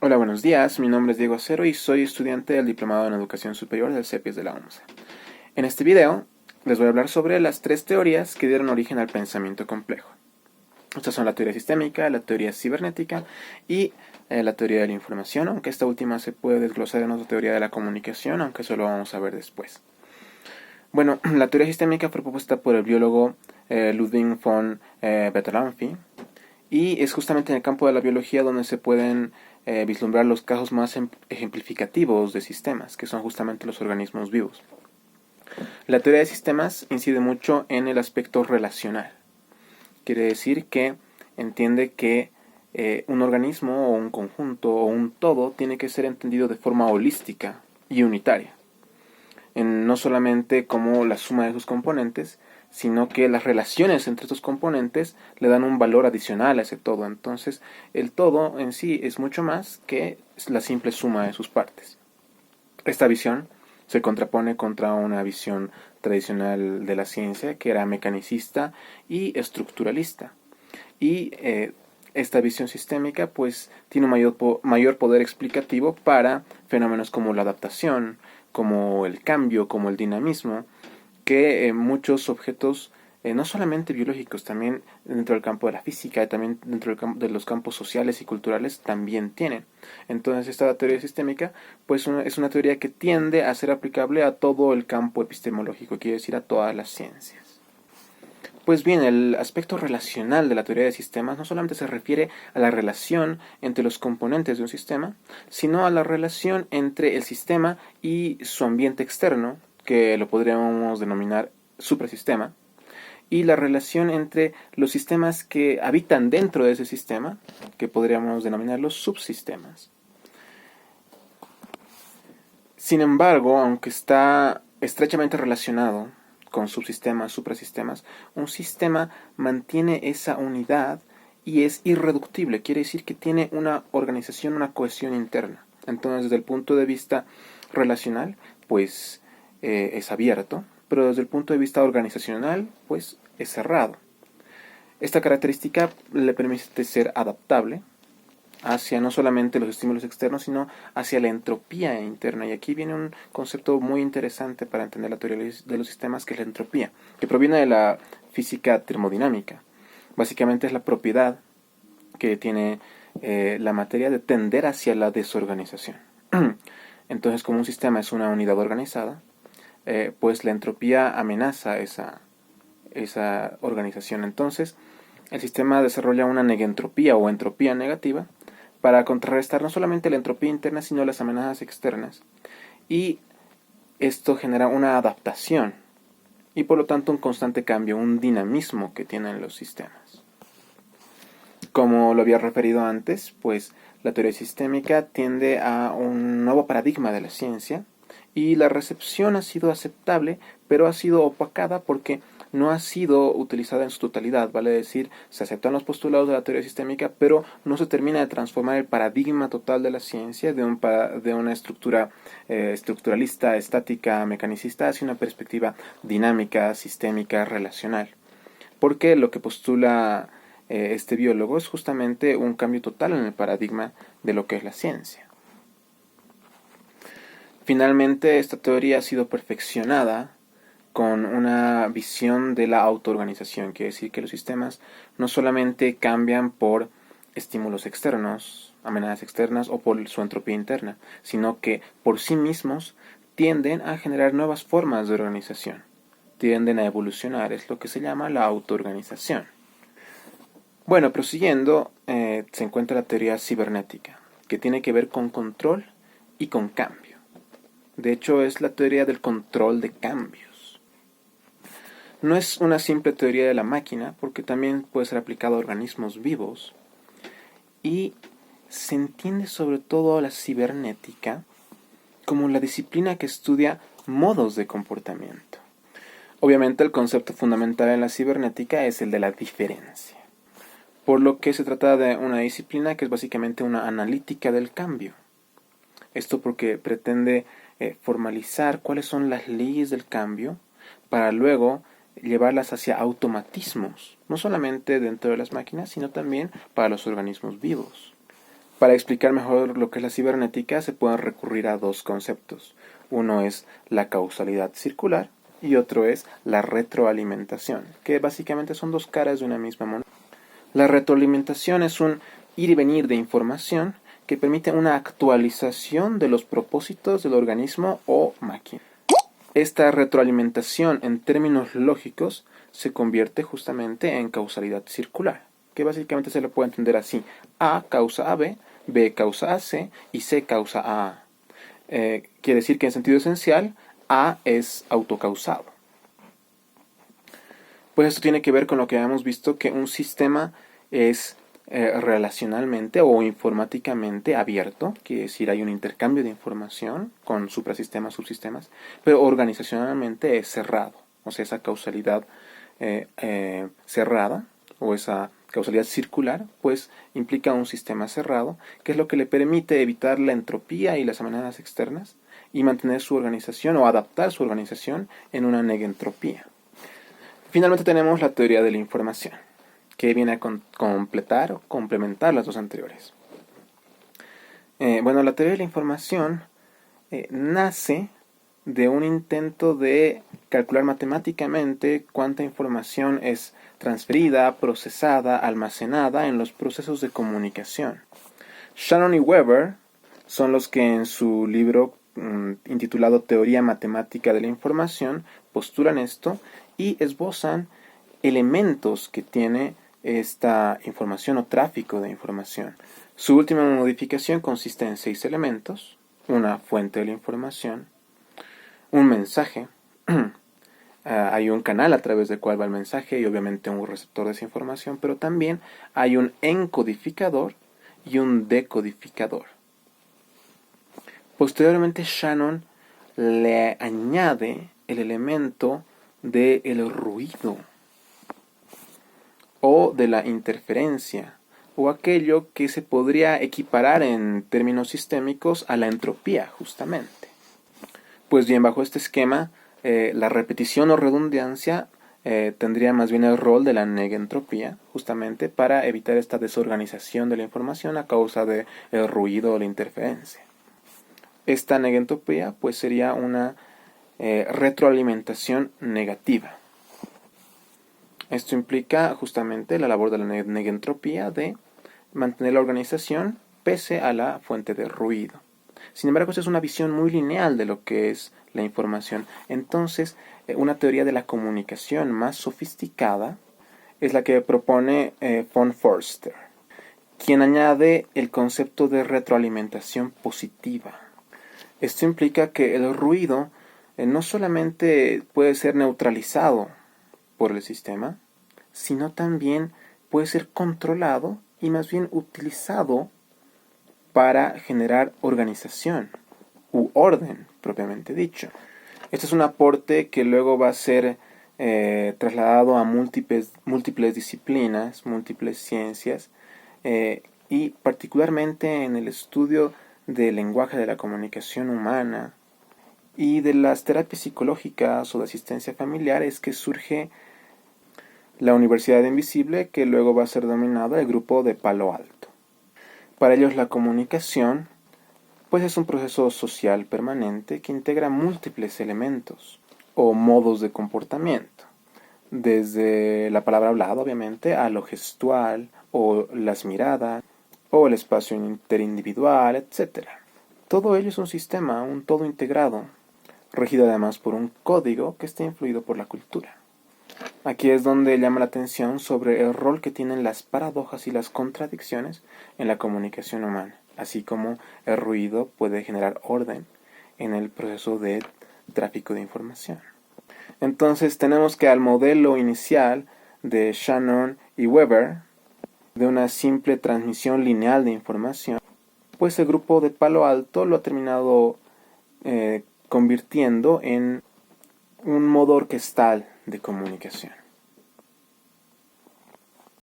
Hola, buenos días. Mi nombre es Diego Acero y soy estudiante del Diplomado en Educación Superior del CEPIES de la UNCE. En este video les voy a hablar sobre las tres teorías que dieron origen al pensamiento complejo. Estas son la teoría sistémica, la teoría cibernética y la teoría de la información, aunque esta última se puede desglosar en otra teoría de la comunicación, aunque eso lo vamos a ver después. Bueno, la teoría sistémica fue propuesta por el biólogo Ludwig von Bertalanffy, y es justamente en el campo de la biología donde se pueden vislumbrar los casos más ejemplificativos de sistemas, que son justamente los organismos vivos. La teoría de sistemas incide mucho en el aspecto relacional. Quiere decir que entiende que un organismo o un conjunto o un todo tiene que ser entendido de forma holística y unitaria. No solamente como la suma de sus componentes, sino que las relaciones entre estos componentes le dan un valor adicional a ese todo. Entonces, el todo en sí es mucho más que la simple suma de sus partes. Esta visión se contrapone contra una visión tradicional de la ciencia que era mecanicista y estructuralista. Y esta visión sistémica pues tiene un mayor poder explicativo para fenómenos como la adaptación, como el cambio, como el dinamismo, que muchos objetos, no solamente biológicos, también dentro del campo de la física, también dentro de los campos sociales y culturales, también tienen. Entonces esta teoría sistémica pues es una teoría que tiende a ser aplicable a todo el campo epistemológico, quiere decir a todas las ciencias. Pues bien, el aspecto relacional de la teoría de sistemas no solamente se refiere a la relación entre los componentes de un sistema, sino a la relación entre el sistema y su ambiente externo, que lo podríamos denominar suprasistema, y la relación entre los sistemas que habitan dentro de ese sistema, que podríamos denominar los subsistemas. Sin embargo, aunque está estrechamente relacionado con subsistemas, suprasistemas, un sistema mantiene esa unidad y es irreductible, quiere decir que tiene una organización, una cohesión interna. Entonces, desde el punto de vista relacional, pues es abierto, pero desde el punto de vista organizacional, pues es cerrado. Esta característica le permite ser adaptable hacia no solamente los estímulos externos, sino hacia la entropía interna. Y aquí viene un concepto muy interesante para entender la teoría de los sistemas, que es la entropía, que proviene de la física termodinámica. Básicamente es la propiedad que tiene la materia de tender hacia la desorganización. Entonces, como un sistema es una unidad organizada, pues la entropía amenaza esa organización. Entonces, el sistema desarrolla una negentropía o entropía negativa para contrarrestar no solamente la entropía interna, sino las amenazas externas. Y esto genera una adaptación y por lo tanto un constante cambio, un dinamismo que tienen los sistemas. Como lo había referido antes, pues la teoría sistémica tiende a un nuevo paradigma de la ciencia y la recepción ha sido aceptable, pero ha sido opacada porque no ha sido utilizada en su totalidad, vale decir, se aceptan los postulados de la teoría sistémica, pero no se termina de transformar el paradigma total de la ciencia de una estructura estructuralista, estática, mecanicista, hacia una perspectiva dinámica, sistémica, relacional. Porque lo que postula este biólogo es justamente un cambio total en el paradigma de lo que es la ciencia. Finalmente, esta teoría ha sido perfeccionada con una visión de la autoorganización, quiere decir que los sistemas no solamente cambian por estímulos externos, amenazas externas o por su entropía interna, sino que por sí mismos tienden a generar nuevas formas de organización, tienden a evolucionar, es lo que se llama la autoorganización. Bueno, prosiguiendo, se encuentra la teoría cibernética, que tiene que ver con control y con cambio. De hecho, es la teoría del control de cambios. No es una simple teoría de la máquina, porque también puede ser aplicada a organismos vivos. Y se entiende sobre todo la cibernética como la disciplina que estudia modos de comportamiento. Obviamente el concepto fundamental en la cibernética es el de la diferencia, por lo que se trata de una disciplina que es básicamente una analítica del cambio. Esto porque pretende formalizar cuáles son las leyes del cambio para luego llevarlas hacia automatismos, no solamente dentro de las máquinas, sino también para los organismos vivos. Para explicar mejor lo que es la cibernética se pueden recurrir a dos conceptos. Uno es la causalidad circular y otro es la retroalimentación, que básicamente son dos caras de una misma moneda. La retroalimentación es un ir y venir de información que permite una actualización de los propósitos del organismo o máquina. Esta retroalimentación en términos lógicos se convierte justamente en causalidad circular, que básicamente se le puede entender así: A causa a B, B causa a C y C causa a A. Quiere decir que en sentido esencial A es autocausado. Pues esto tiene que ver con lo que habíamos visto, que un sistema es relacionalmente o informáticamente abierto, quiere decir hay un intercambio de información con suprasistemas, subsistemas, pero organizacionalmente es cerrado, o sea, esa causalidad cerrada o esa causalidad circular, pues implica un sistema cerrado, que es lo que le permite evitar la entropía y las amenazas externas y mantener su organización o adaptar su organización en una negentropía. Finalmente tenemos la teoría de la información, que viene a completar o complementar las dos anteriores. La teoría de la información nace de un intento de calcular matemáticamente cuánta información es transferida, procesada, almacenada en los procesos de comunicación. Shannon y Weber son los que en su libro intitulado Teoría Matemática de la Información postulan esto y esbozan elementos que tiene esta información o tráfico de información. Su última modificación consiste en 6 elementos: una fuente de la información, un mensaje, hay un canal a través del cual va el mensaje y obviamente un receptor de esa información, pero también hay un encodificador y un decodificador. Posteriormente Shannon le añade el elemento del ruido o de la interferencia, o aquello que se podría equiparar en términos sistémicos a la entropía, justamente. Pues bien, bajo este esquema, la repetición o redundancia tendría más bien el rol de la negentropía, justamente para evitar esta desorganización de la información a causa del ruido o la interferencia. Esta negentropía pues sería una retroalimentación negativa. Esto implica justamente la labor de la negentropía de mantener la organización pese a la fuente de ruido. Sin embargo, esta es una visión muy lineal de lo que es la información. Entonces, una teoría de la comunicación más sofisticada es la que propone von Forster, quien añade el concepto de retroalimentación positiva. Esto implica que el ruido no solamente puede ser neutralizado por el sistema, sino también puede ser controlado y más bien utilizado para generar organización u orden, propiamente dicho. Este es un aporte que luego va a ser trasladado a múltiples disciplinas, múltiples ciencias, y particularmente en el estudio del lenguaje de la comunicación humana y de las terapias psicológicas o de asistencia familiar es que surge la Universidad Invisible, que luego va a ser denominada el Grupo de Palo Alto. Para ellos la comunicación pues es un proceso social permanente que integra múltiples elementos o modos de comportamiento, desde la palabra hablada obviamente a lo gestual o las miradas o el espacio interindividual, etc. Todo ello es un sistema, un todo integrado, regido además por un código que está influido por la cultura. Aquí es donde llama la atención sobre el rol que tienen las paradojas y las contradicciones en la comunicación humana, así como el ruido puede generar orden en el proceso de tráfico de información. Entonces tenemos que al modelo inicial de Shannon y Weber, de una simple transmisión lineal de información, pues el grupo de Palo Alto lo ha terminado convirtiendo en un modo orquestal de comunicación.